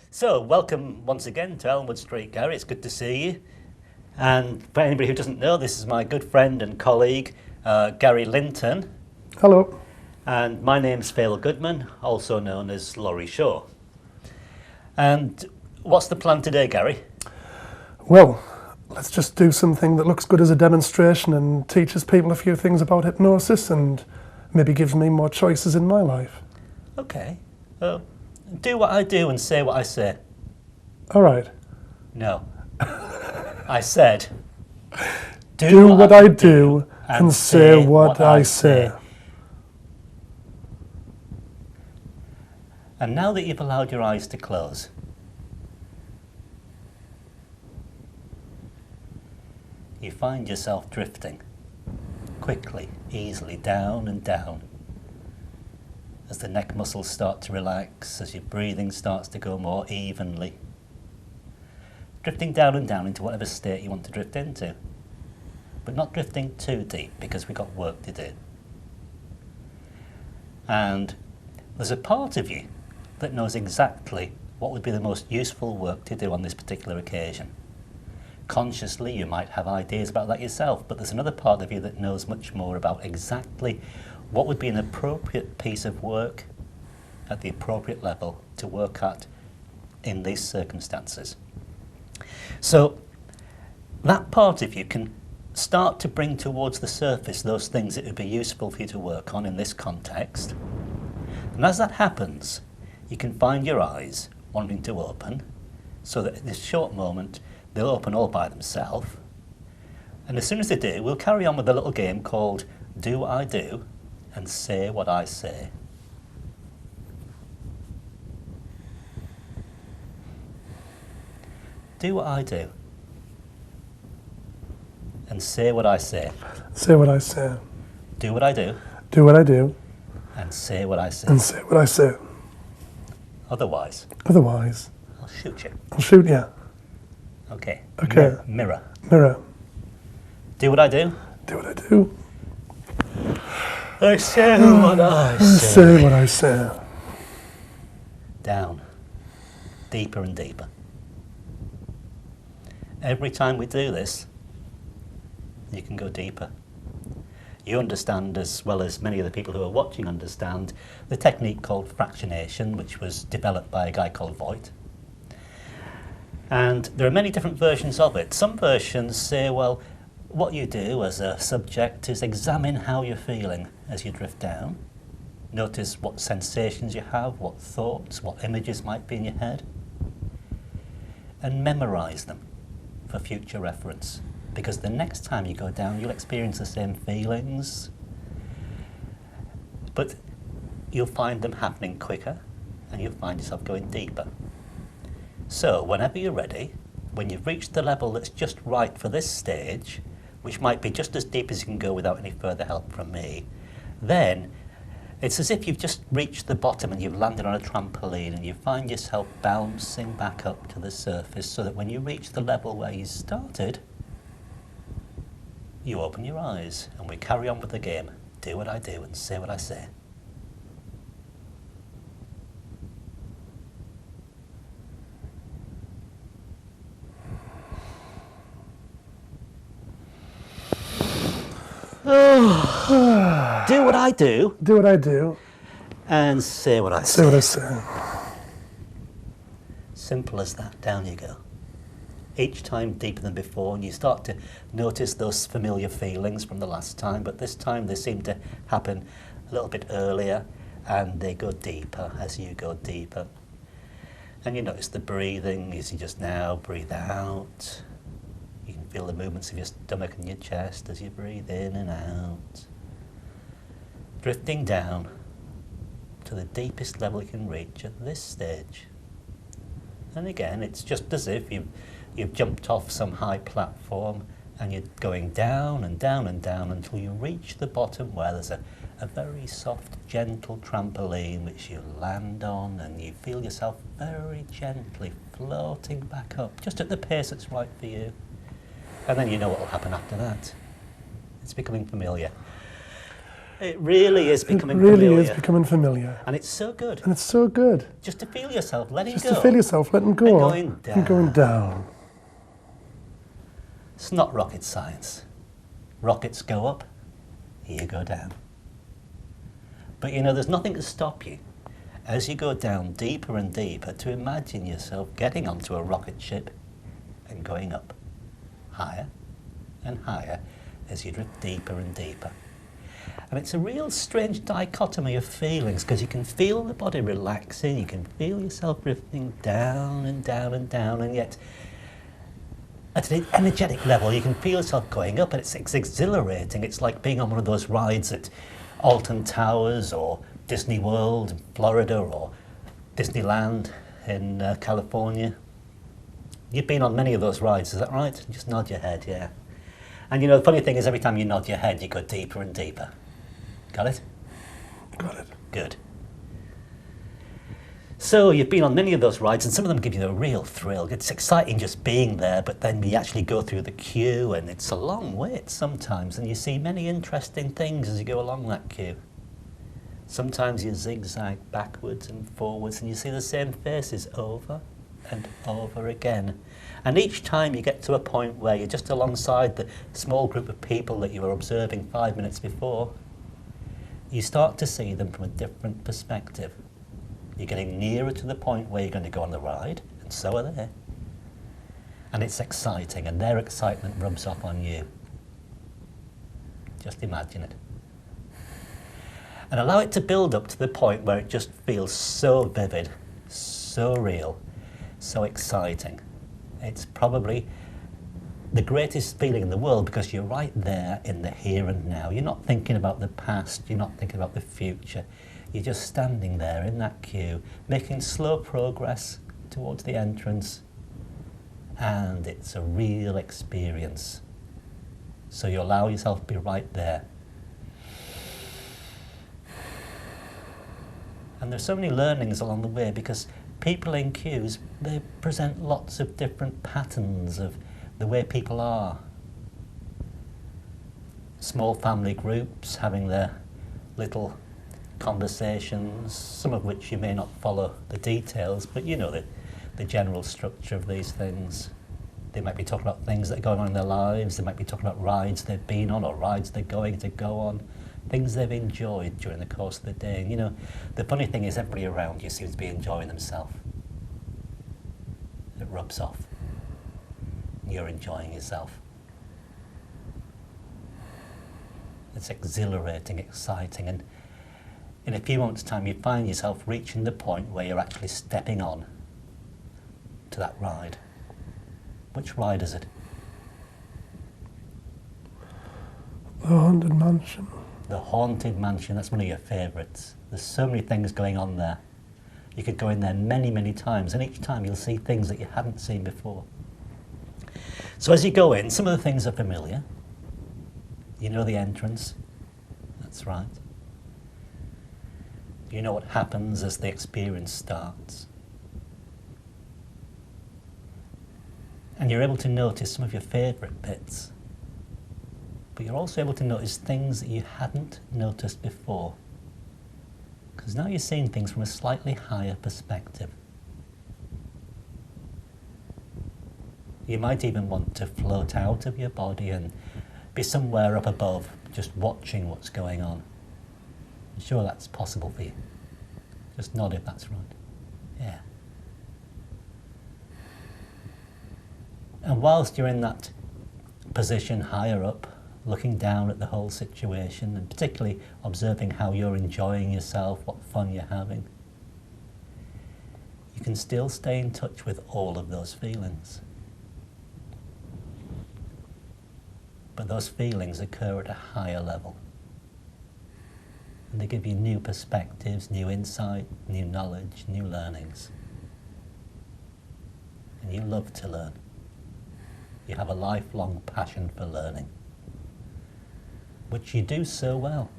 So, welcome once again to Elmwood Street, Gary. It's good to see you. And for anybody who doesn't know, this is my good friend and colleague, Gary Linton. Hello. And my name's Phil Goodman, also known as Laurie Shaw. And what's the plan today, Gary? Well, let's just do something that looks good as a demonstration and teaches people a few things about hypnosis and maybe gives me more choices in my life. Okay. Do what I do and say what I say. All right. No. I said, do what I do and say what I say. And now that you've allowed your eyes to close, you find yourself drifting quickly, easily, down and down. As the neck muscles start to relax, as your breathing starts to go more evenly. Drifting down and down into whatever state you want to drift into. But not drifting too deep, because we've got work to do. And there's a part of you that knows exactly what would be the most useful work to do on this particular occasion. Consciously, you might have ideas about that yourself, but there's another part of you that knows much more about exactly what would be an appropriate piece of work at the appropriate level to work at in these circumstances. So that part of you can start to bring towards the surface those things that would be useful for you to work on in this context. And as that happens, you can find your eyes wanting to open, so that in this short moment they'll open all by themselves. And as soon as they do, we'll carry on with a little game called Do What I Do and Say What I Say. Do what I do and say what I say. Say what I say. Do what I do. Do what I do. And say what I say. And say what I say. Otherwise, I'll shoot you. I'll shoot you. Okay. Okay. Mirror. Mirror. Do what I do. Do what I do. I say what I say. Say what I say. Down. Deeper and deeper. Every time we do this, you can go deeper. You understand, as well as many of the people who are watching understand, the technique called fractionation, which was developed by a guy called Voigt. And there are many different versions of it. Some versions say, well, what you do as a subject is examine how you're feeling as you drift down. Notice what sensations you have, what thoughts, what images might be in your head. And memorize them for future reference. Because the next time you go down, you'll experience the same feelings, but you'll find them happening quicker, and you'll find yourself going deeper. So whenever you're ready, when you've reached the level that's just right for this stage, which might be just as deep as you can go without any further help from me, then it's as if you've just reached the bottom and you've landed on a trampoline and you find yourself bouncing back up to the surface, so that when you reach the level where you started, you open your eyes and we carry on with the game. Do what I do and say what I say. Do what I do. Do what I do. And say what I say. Say what I say. Simple as that. Down you go. Each time deeper than before, and you start to notice those familiar feelings from the last time, but this time they seem to happen a little bit earlier, and they go deeper as you go deeper. And you notice the breathing as you just now breathe out. You can feel the movements of your stomach and your chest as you breathe in and out. Drifting down to the deepest level you can reach at this stage. And again, it's just as if you've jumped off some high platform and you're going down and down and down until you reach the bottom, where there's a very soft, gentle trampoline which you land on, and you feel yourself very gently floating back up, just at the pace that's right for you. And then you know what will happen after that. It's becoming familiar. It really is becoming It really familiar. is becoming familiar. And it's so good. And it's so good. Just to feel yourself letting Just go. to feel yourself letting go. And going down. And going down. It's not rocket science. Rockets go up, you go down. But you know, there's nothing to stop you as you go down deeper and deeper to imagine yourself getting onto a rocket ship and going up higher and higher as you drift deeper and deeper. And it's a real strange dichotomy of feelings, because you can feel the body relaxing, you can feel yourself drifting down and down and down, and yet at an energetic level you can feel yourself going up, and it's exhilarating. It's like being on one of those rides at Alton Towers or Disney World in Florida or Disneyland in California. You've been on many of those rides, is that right? Just nod your head, yeah. And you know, the funny thing is, every time you nod your head, you go deeper and deeper. Got it? Got it. Good. So you've been on many of those rides, and some of them give you a real thrill. It's exciting just being there, but then you actually go through the queue, and it's a long wait sometimes, and you see many interesting things as you go along that queue. Sometimes you zigzag backwards and forwards, and you see the same faces over and over again. And each time you get to a point where you're just alongside the small group of people that you were observing 5 minutes before, you start to see them from a different perspective. You're getting nearer to the point where you're going to go on the ride, and so are they. And it's exciting, and their excitement rubs off on you. Just imagine it. And allow it to build up to the point where it just feels so vivid, so real, so exciting. It's probably the greatest feeling in the world, because you're right there in the here and now. You're not thinking about the past, you're not thinking about the future. You're just standing there in that queue, making slow progress towards the entrance, and it's a real experience. So you allow yourself to be right there. And there's so many learnings along the way, because people in queues, they present lots of different patterns of the way people are. Small family groups having their little conversations, some of which you may not follow the details, but you know the general structure of these things. They might be talking about things that are going on in their lives, they might be talking about rides they've been on or rides they're going to go on, things they've enjoyed during the course of the day. And you know, the funny thing is, everybody around you seems to be enjoying themselves. It rubs off. You're enjoying yourself. It's exhilarating, exciting, and in a few moments' time you find yourself reaching the point where you're actually stepping on to that ride. Which ride is it? The Haunted Mansion. The Haunted Mansion, that's one of your favourites. There's so many things going on there. You could go in there many, many times, and each time you'll see things that you hadn't seen before. So as you go in, some of the things are familiar. You know the entrance. That's right. You know what happens as the experience starts. And you're able to notice some of your favourite bits. But you're also able to notice things that you hadn't noticed before. Because now you're seeing things from a slightly higher perspective. You might even want to float out of your body and be somewhere up above, just watching what's going on. I'm sure that's possible for you. Just nod if that's right. Yeah. And whilst you're in that position higher up, looking down at the whole situation, and particularly observing how you're enjoying yourself, what fun you're having, you can still stay in touch with all of those feelings. But those feelings occur at a higher level. And they give you new perspectives, new insight, new knowledge, new learnings. And you love to learn. You have a lifelong passion for learning, which you do so well.